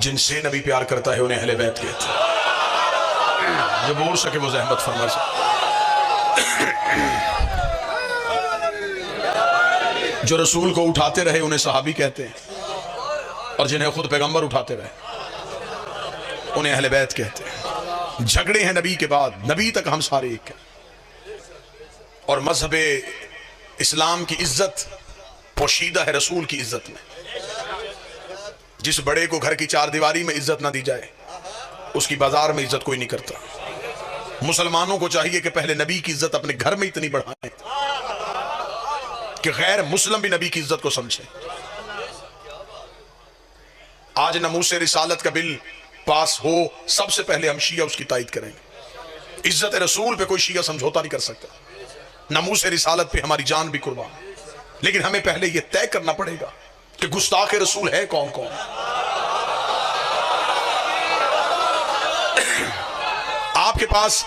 जिनसे नबी प्यार करता है उन्हें अहले बैत कहते हैं। जो बोल सके वो ज़हमत फरमा सके। जो रसूल को उठाते रहे उन्हें सहाबी कहते हैं, और जिन्हें खुद पैगंबर उठाते रहे उन्हें अहले बैत कहते हैं। झगड़े हैं नबी के बाद, नबी तक हम सारे एक हैं। और मजहब इस्लाम की इज्जत पोशीदा है रसूल की इज्जत में। जिस बड़े को घर की चार दीवारी में इज्जत ना दी जाए उसकी बाजार में इज्जत कोई नहीं करता। मुसलमानों को चाहिए कि पहले नबी की इज्जत अपने घर में इतनी बढ़ाएं कि गैर मुस्लिम भी नबी की इज्जत को समझे। आज नमूसे रिसालत का बिल पास हो, सबसे पहले हम शिया उसकी तायद करेंगे। इज्जत रसूल पे कोई शिया समझौता नहीं कर सकता। नमूसे रिसालत पे हमारी जान भी कुर्बान, लेकिन हमें पहले यह तय करना पड़ेगा कि गुस्ताख रसूल है कौन कौन। आपके पास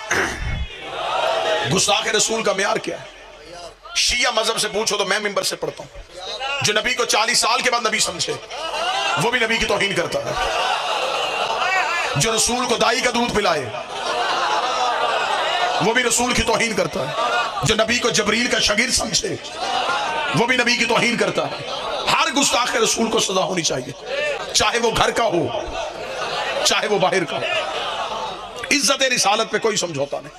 गुस्ताख रसूल का म्यार क्या है? शिया मजहब से पूछो तो मैं मिंबर से पढ़ता हूं। जो नबी को 40 साल के बाद नबी समझे वो भी नबी की तौहीन करता है। जो रसूल को दाई का दूध पिलाए वो भी रसूल की तौहीन करता है। जो नबी को जबरील का शागिर्द समझे वो भी नबी की तौहीन करता है। हर गुस्ताख रसूल को सजा होनी चाहिए, चाहे वो घर का हो चाहे वो बाहर का हो। इज्जत रिसालत पे कोई समझौता नहीं।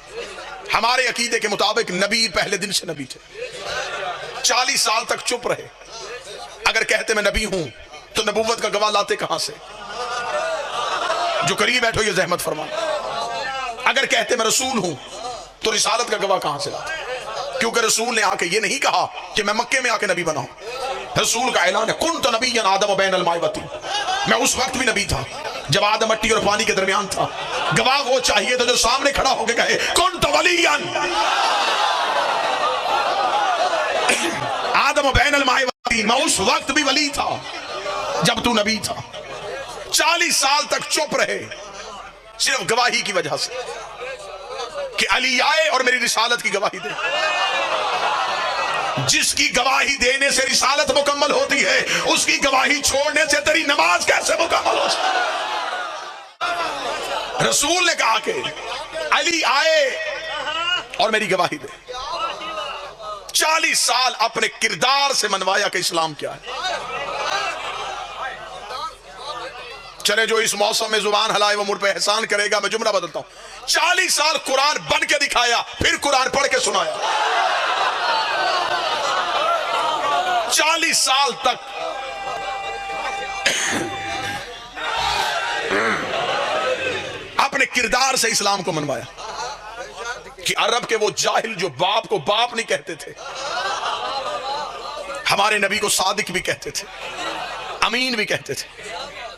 हमारे अकीदे के मुताबिक नबी पहले दिन से नबी थे। 40 साल तक चुप रहे। अगर कहते मैं नबी हूं तो नबूवत का गवाह लाते कहां से? जो करीब बैठो ये ज़हमत फरमा। अगर कहते मैं रसूल हूं तो रिसालत का गवाह कहां से लाते? क्योंकि रसूल ने आके ये नहीं कहा कि मैं मक्के में आके नबी बना हूं। रसूल का ऐलान है कुन तो नबी आदम बैनल मायवती। मैं उस वक्त भी नबी था जब आदम मट्टी और पानी के दरमियान था। गवाह वो चाहिए तो जो सामने खड़ा होकर कहे कुन तो वलियन आदम बैनल मायवती। मैं उस वक्त भी वली था जब तू नबी था। 40 साल तक चुप रहे सिर्फ गवाही की वजह से कि अली आए और मेरी रिसालत की गवाही दे। जिसकी गवाही देने से रिसालत मुकम्मल होती है उसकी गवाही छोड़ने से तेरी नमाज कैसे मुकम्मल हो सकती? रसूल ने कहा कि अली आए और मेरी गवाही दे। 40 साल अपने किरदार से मनवाया कि इस्लाम क्या है। चले जो इस मौसम में जुबान हलाए वो मुझ पे एहसान करेगा। मैं जुमला बदलता हूं। 40 साल कुरान बन के दिखाया, फिर कुरान पढ़ के सुनाया। 40 साल तक अपने किरदार से इस्लाम को मनवाया कि अरब के वो जाहिल जो बाप को बाप नहीं कहते थे, हमारे नबी को सादिक भी कहते थे, अमीन भी कहते थे।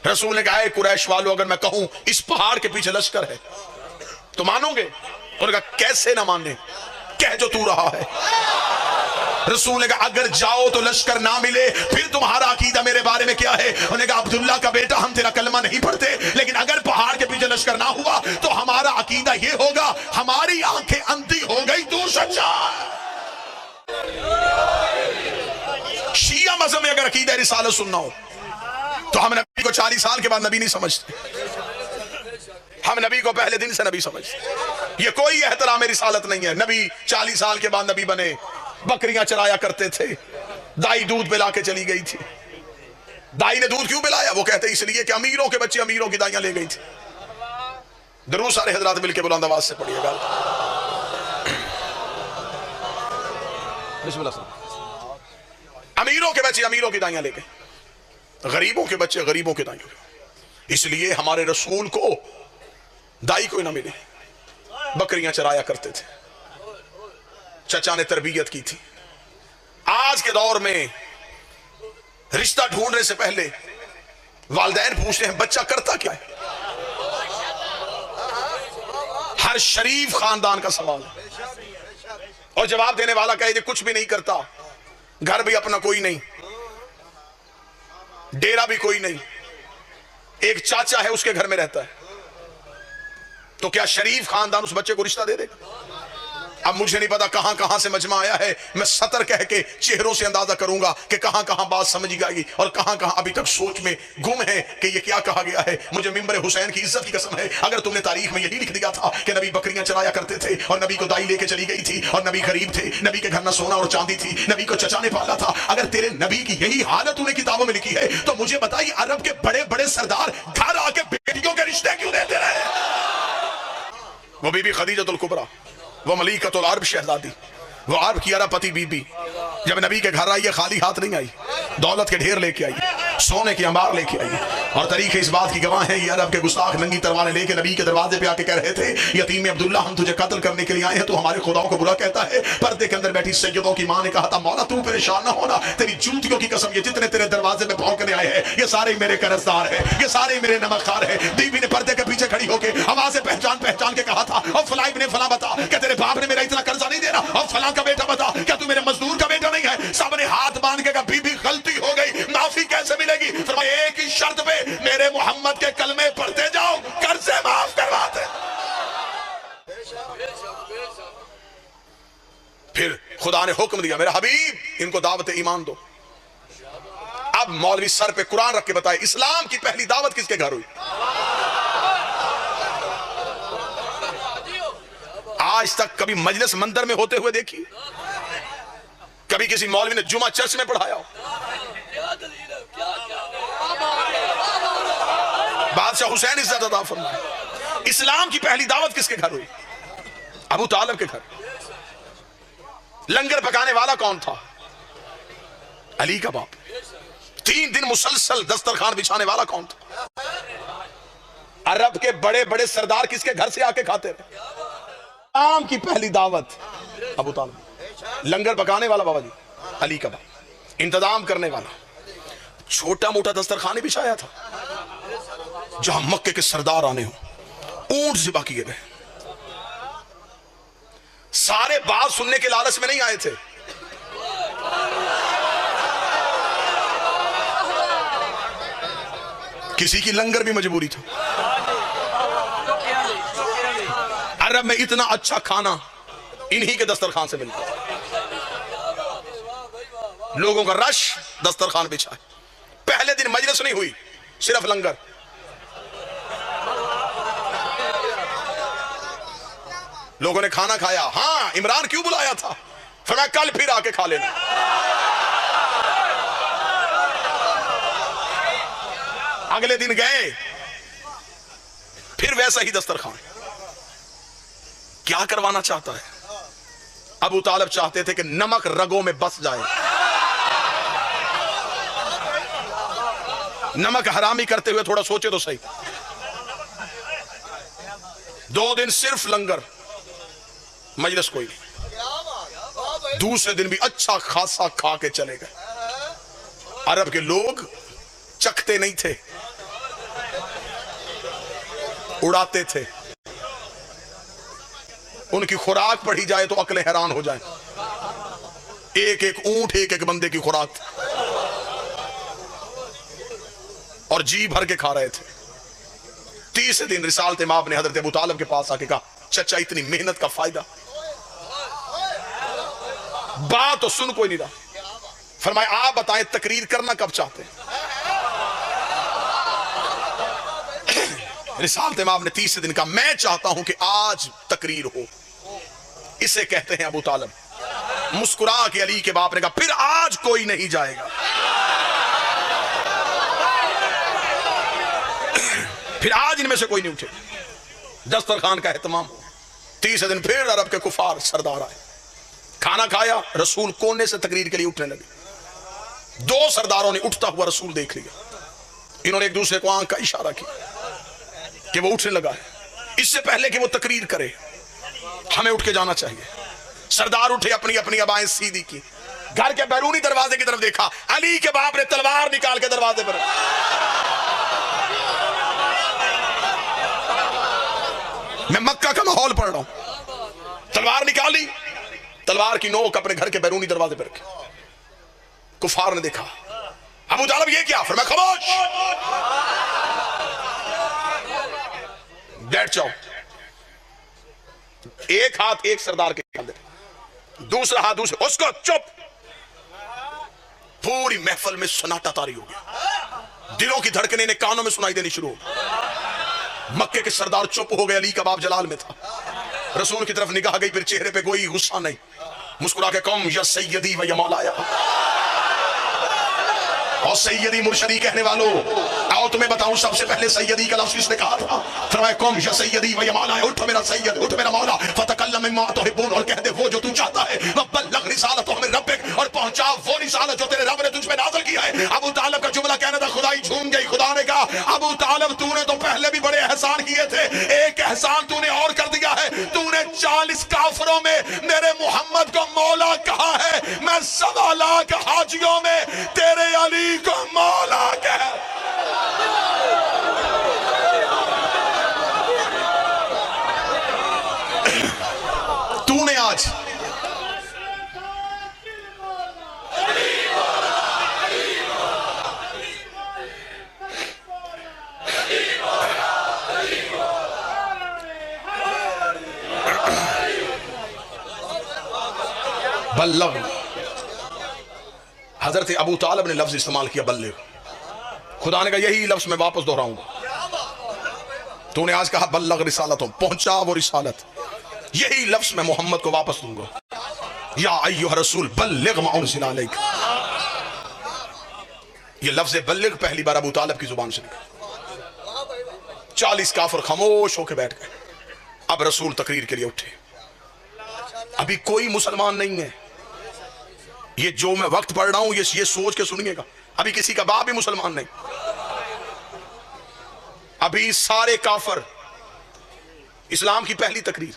रसूल ने कहा कुरैश वालों अगर मैं कहूं इस पहाड़ के पीछे लश्कर है तो मानोगे? उन्होंने कहा कैसे ना माने, कह जो तू रहा है। रसूल ने कहा अगर जाओ तो लश्कर ना मिले फिर तुम्हारा अकीदा मेरे बारे में क्या है? उन्होंने कहा अब्दुल्ला का बेटा हम तेरा कलमा नहीं पढ़ते, लेकिन अगर पहाड़ के पीछे लश्कर ना हुआ तो हमारा अकीदा ये होगा हमारी आंखें अंधी हो गई, तू सच्चा। शिया मज़हब में अगर अकीदा रिसालत सुनना हो तो हम नबी को 40 साल के बाद नबी नहीं समझते। हम नबी को पहले दिन से नबी समझते। ये कोई एहतराम रिसालत नहीं है। नबी 40 साल के बाद नबी बने, बकरियां चराया करते थे, दाई दूध पिला के चली गई थी। दाई ने दूध क्यों पिलाया? वो कहते इसलिए कि अमीरों के बच्चे अमीरों की दाइयां ले गई थी। दरूद सारे हजरात मिलकर बुलंद आवाज से पढ़िएगा। अमीरों के बच्चे अमीरों की दाइयां ले गए, गरीबों के बच्चे गरीबों के दाइयों। इसलिए हमारे रसूल को दाई कोई ना मिले, बकरियां चराया करते थे। चचा ने तरबियत की थी। आज के दौर में रिश्ता ढूंढने से पहले वालिदैन पूछते हैं बच्चा करता क्या है। हर शरीफ खानदान का सवाल है और जवाब देने वाला कहे कुछ भी नहीं करता, घर भी अपना कोई नहीं, डेरा भी कोई नहीं, एक चाचा है उसके घर में रहता है। तो क्या शरीफ खानदान उस बच्चे को रिश्ता दे देगा? अब मुझे नहीं पता कहां कहां से मजमा आया है, मैं सतर कह के चेहरों से अंदाजा करूंगा कि कहां कहां बात समझ गई और कहां कहां अभी तक सोच में गुम है कि ये क्या कहा गया है। मुझे मिंबर हुसैन की इज्जत की कसम है, अगर तुमने तारीख में यही लिख दिया था कि नबी बकरियां चराया करते थे और नबी को दाई लेके चली गई थी और नबी गरीब थे, नबी के घर में सोना और चांदी थी, नबी को चचा ने पाला था, अगर तेरे नबी की यही हालत तूने किताबों में लिखी है तो मुझे बताइए अरब के बड़े बड़े सरदार घर आके बेटियों के रिश्ते क्यों देते रहे? वो बीबी खदीजतुल कुबरा, वो मलिकतुल अरब शहजादी, वो अरब की अरबपति बीबी जब नबी के घर आई है खाली हाथ नहीं आई, दौलत के ढेर लेके आई, सोने की अंबार लेके आई। और तरीके इस बात की गवाह है, ये अरब के गुस्ताख नंगी तलवारें लेके नबी के दरवाजे पे आके कह रहे थे, यतीम अब्दुल्ला हम तुझे कत्ल करने के लिए आए हैं, तू हमारे खुदाओं को बुरा कहता है। पर्दे के अंदर बैठी सैयदों की मां ने कहा था, मौला तू परेशान ना होना, तेरी जूतियों की कसम, ये जितने तेरे दरवाजे में भौंकने आए हैं ये सारे मेरे कर्जदार है, ये सारे मेरे नमकदार है। बीबी ने पर्दे के पीछे खड़ी होकर आवाज से पहचान पहचान के कहा था, और फला इब्ने फला बता, क्या तेरे बाप ने मेरा इतना कर्जा नहीं देना? और फला का बेटा बता, क्या तू मेरे मजदूर का बेटा नहीं है? सबने हाथ बांध के कहा, बीबी गलती हो गई, माफी कैसे मिलेगी? फरमाया एक ही शर्त पे, मेरे मोहम्मद के कलमे पढ़ते जाओ, कर्जे माफ करवाते। फिर खुदा ने हुक्म दिया, मेरा हबीब इनको दावत ईमान दो। अब मौलवी सर पे कुरान रख के बताए, इस्लाम की पहली दावत किसके घर हुई? आज तक कभी मजलिस मंदिर में होते हुए देखी? कभी किसी मौलवी ने जुमा चर्च में पढ़ाया हो? बादशाह हुसैन इज्जत अता फरमाए। इस्लाम की पहली दावत किसके घर हुई? अबू तालिब के घर। लंगर पकाने वाला कौन था? अली का बाप। 3 दिन मुसलसल दस्तरखान बिछाने वाला कौन था? अरब के बड़े बड़े सरदार किसके घर से आके खाते रहे? इस्लाम की पहली दावत अबू तालिब। लंगर पकाने वाला बाबा जी अली का बाप, इंतजाम करने वाला, छोटा मोटा दस्तरखाने बिछाया था। जहां मक्के के सरदार आने हो, ऊंट ज़िबा किए गए। सारे बात सुनने के लालच में नहीं आए थे, किसी की लंगर भी मजबूरी था। अरब में इतना अच्छा खाना इन्हीं के दस्तरखान से मिलता, लोगों का रश दस्तरखान बिछा। पहले दिन मजलिस नहीं हुई, सिर्फ लंगर। लोगों ने खाना खाया। हाँ, इमरान क्यों बुलाया था? फरमाया कल फिर आके खा लेना। अगले दिन गए, फिर वैसा ही दस्तरखान। क्या करवाना चाहता है? अबू तालिब चाहते थे कि नमक रगों में बस जाए। नमक हरामी करते हुए थोड़ा सोचे तो सही। 2 दिन सिर्फ लंगर, मजलिस कोई नहीं। दूसरे दिन भी अच्छा खासा खा के चले गए। अरब के लोग चखते नहीं थे, उड़ाते थे। उनकी खुराक पढ़ी जाए तो अकलें हैरान हो जाए। एक एक ऊंट एक एक बंदे की खुराक, और जी भर के खा रहे थे। तीसरे दिन रिसालत इमाम ने हजरत अबू तालिब के पास आके कहा, चचा इतनी मेहनत का फायदा? बात तो सुन कोई नहीं रहा। फरमाया आप बताएं तकरीर करना कब चाहते हैं? रिसालत इमाम ने तीसरे दिन कहा, मैं चाहता हूं कि आज तकरीर हो। इसे कहते हैं अबू तालिब। मुस्कुरा के अली के बाप ने कहा, फिर आज कोई नहीं जाएगा। फिर आज इनमें से कोई नहीं उठे। दस्तरखान का एहतमाम। तीसरे दिन फिर अरब के कुफार सरदार आए, खाना खाया। रसूल कोने से तकरीर के लिए उठने लगे। 2 सरदारों ने उठता हुआ रसूल देख लिया। इन्होंने एक दूसरे को आंख का इशारा किया कि वो उठने लगा है। इससे पहले कि वो तकरीर करे हमें उठ के जाना चाहिए। सरदार उठे, अपनी अपनी अबाएं सीधी की, घर के बैरूनी दरवाजे की तरफ देखा। अली के बाप ने तलवार निकाल के दरवाजे पर, मैं मक्का का माहौल पढ़ रहा हूं, तलवार निकाली, तलवार की नोक अपने घर के बैरूनी दरवाजे पर रखी। कुफार ने देखा, अबू तालिब ये क्या? फरमाया खामोश, बैठ जाओ। एक हाथ एक सरदार के कंधे, दूसरा हाथ दूसरे, उसको चुप। पूरी महफिल में सन्नाटा तारी हो गया, दिलों की धड़कनें ने कानों में सुनाई देनी शुरू हो गई। मक्के के सरदार चुप हो गए। अली का बाप जलाल में था। रसूल की तरफ निगाह गई, फिर चेहरे पे कोई गुस्सा नहीं, मुस्कुरा के कौम या सैयदी व या मौलाया, और सैयदी मुर्शदी कहने वालों, आओ तुम्हें बताऊं, सबसे पहले सैयदी का लफ्ज़ किसने कहा था? फरमाया कौम या सैयदी व या मौलाया, उठ मेरा सैयद, उठ मेरा मौला, फतकल्लम मिम्मा तुहिब्बून, और कह दे वो जो तू चाहता है, वबल्लिग रिसालत मिन रब्बिक, और पहुंचा वो रिसालत जो तेरे रब ने तुझ पे नाज़िल किया है। अबू तालिब का जुमला कहना था, खुदाई झूम गई। खुदा ने कहा, अबू तालिब तूने तो पहले भी बड़े एहसान किए थे, एक एहसान तूने और कर दिया है, तूने 40 काफिरों में मेरे मोहम्मद को मौला कहा है, मैं 1.25 लाख हाजियों में तेरे अली को मौला कह। तूने आज बल्लग, हजरत अबू तालिब ने लफ्ज इस्तेमाल किया बल्लग। खुदा ने कहा यही लफ्ज मैं वापस दोहराऊंगा। तूने आज कहा बल्लग रिसालत, पहुंचा वो रिसालत, यही लफ्ज मैं मोहम्मद को वापस दूंगा। या अय्युहा रसूल बल्लिग मा उनज़िला अलैक, ये लफ्ज बल्लिग पहली बार अबू तालिब की जुबान से निकला। 40 काफिर खामोश होकर बैठ गए। अब रसूल तकरीर के लिए उठे। अभी कोई मुसलमान नहीं है। ये जो मैं वक्त पढ़ रहा हूं ये सोच के सुनिएगा, अभी किसी का बाप भी मुसलमान नहीं। अभी सारे काफिर, इस्लाम की पहली तकरीर,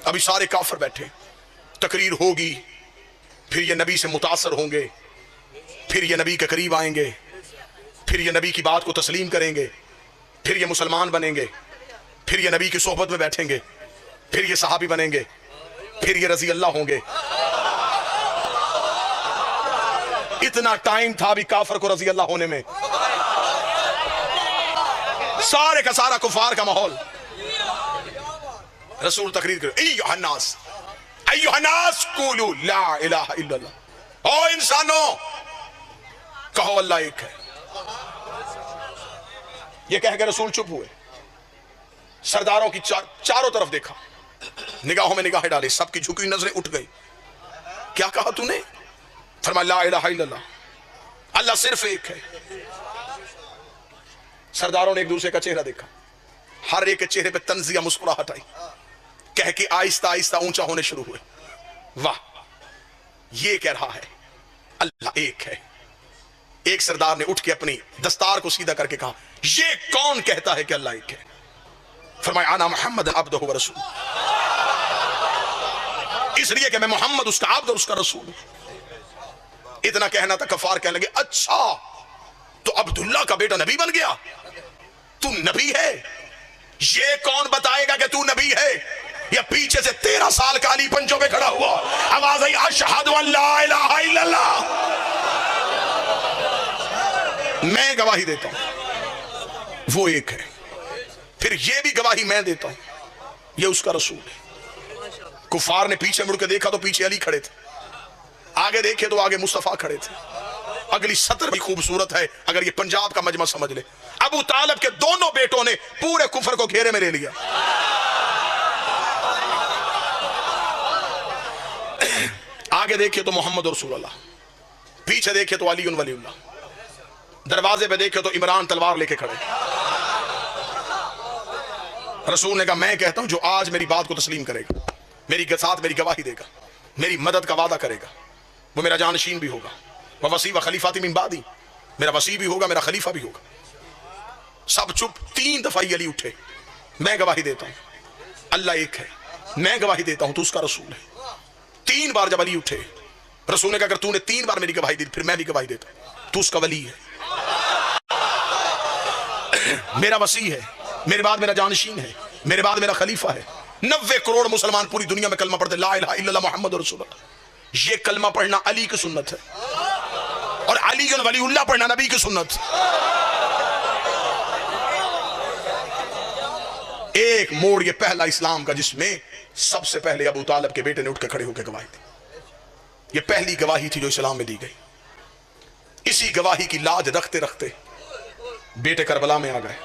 अभी सारे काफिर बैठे, तकरीर होगी, फिर ये नबी से मुतासर होंगे, फिर ये नबी के करीब आएंगे, फिर ये नबी की बात को तस्लीम करेंगे, फिर ये मुसलमान बनेंगे, फिर ये नबी की सोहबत में बैठेंगे, फिर ये सहाबी बनेंगे, फिर ये रजी अल्लाह होंगे। इतना टाइम था अभी काफिर को रजी अल्लाह होने में। सारे का सारा कुफार का माहौल। रसूल तकरीर कर, अय्युहन्नास अय्युहन्नास कुलू ला इलाहा इल्लल्लाह, ओ इंसानों कहो अल्लाह एक है। ये कह के रसूल चुप हुए। सरदारों की चारों तरफ देखा, निगाहों में निगाहें डाली, सबकी झुकी नजरें उठ गई। क्या कहा तूने? फरमाया ला इलाहा इल्लल्लाह, अल्लाह सिर्फ एक है। सरदारों ने एक दूसरे का चेहरा देखा, हर एक के चेहरे पे तंजिया मुस्कुराहट आई, कह के आहिस्ता आहिस्ता ऊंचा होने शुरू हुए। वाह, ये कह रहा है अल्लाह एक है। एक सरदार ने उठ के अपनी दस्तार को सीधा करके कहा, ये कौन कहता है कि अल्लाह एक है? फरमाया आना मोहम्मद अब्दुहु व रसूल, इसलिए कि मैं मोहम्मद उसका अब्द और उसका रसूल। इतना कहना था, कफार कहने लगे अच्छा तो अब्दुल्ला का बेटा नबी बन गया, तू नबी है? ये कौन बताएगा कि तू नबी है? या पीछे से 13 साल का अली पंजों पे खड़ा हुआ, आवाज आई अशहदु अल्ला इलाहा इल्लल्लाह, मैं गवाही देता हूं वो एक है, फिर ये भी गवाही मैं देता हूं ये उसका रसूल है। कुफार ने पीछे मुड़ के देखा तो पीछे अली खड़े थे, आगे देखे तो आगे मुस्तफा खड़े थे। अगली सत्र भी खूबसूरत है, अगर ये पंजाब का मजमा समझ ले। अबू तालिब के दोनों बेटों ने पूरे कुफर को घेरे में ले लिया। आगे देखे तो मोहम्मद रसूलुल्लाह, पीछे देखे तो अली वलीउल्लाह, दरवाजे पे देखे तो इमरान तलवार लेके खड़े। रसूल ने कहा मैं कहता हूं जो आज मेरी बात को तस्लीम करेगा, मेरी साथ मेरी गवाही देगा, मेरी मदद का वादा करेगा, वो मेरा जानशीन भी होगा। वह वसी व खलीफाती मिन बादी, मेरा वसी भी होगा, मेरा खलीफा भी होगा। सब चुप। 3 दफा अली उठे, मैं गवाही देता हूं अल्लाह एक है, मैं गवाही देता हूं तू उसका रसूल है। 3 बार जब अली उठे, रसूल ने कहा अगर तूने 3 बार मेरी गवाही दी फिर मैं भी गवाही देता हूं तू उसका वली है, मेरा वसी है, मेरे बाद मेरा जानशीन है, मेरे बाद मेरा खलीफा है। 90 करोड़ मुसलमान पूरी दुनिया में कलमा पढ़ते ला इलाहा इल्लल्लाह मुहम्मद रसूलुल्लाह। ये कलमा पढ़ना अली की सुन्नत है, और अली वलीउल्लाह पढ़ना नबी की सुन्नत। एक मोड़ ये पहला इस्लाम का जिसमें सबसे पहले अबू तालिब के बेटे ने उठ के खड़े होकर गवाही दी। ये पहली गवाही थी जो इस्लाम में दी गई। इसी गवाही की लाज रखते रखते बेटे करबला में आ गए।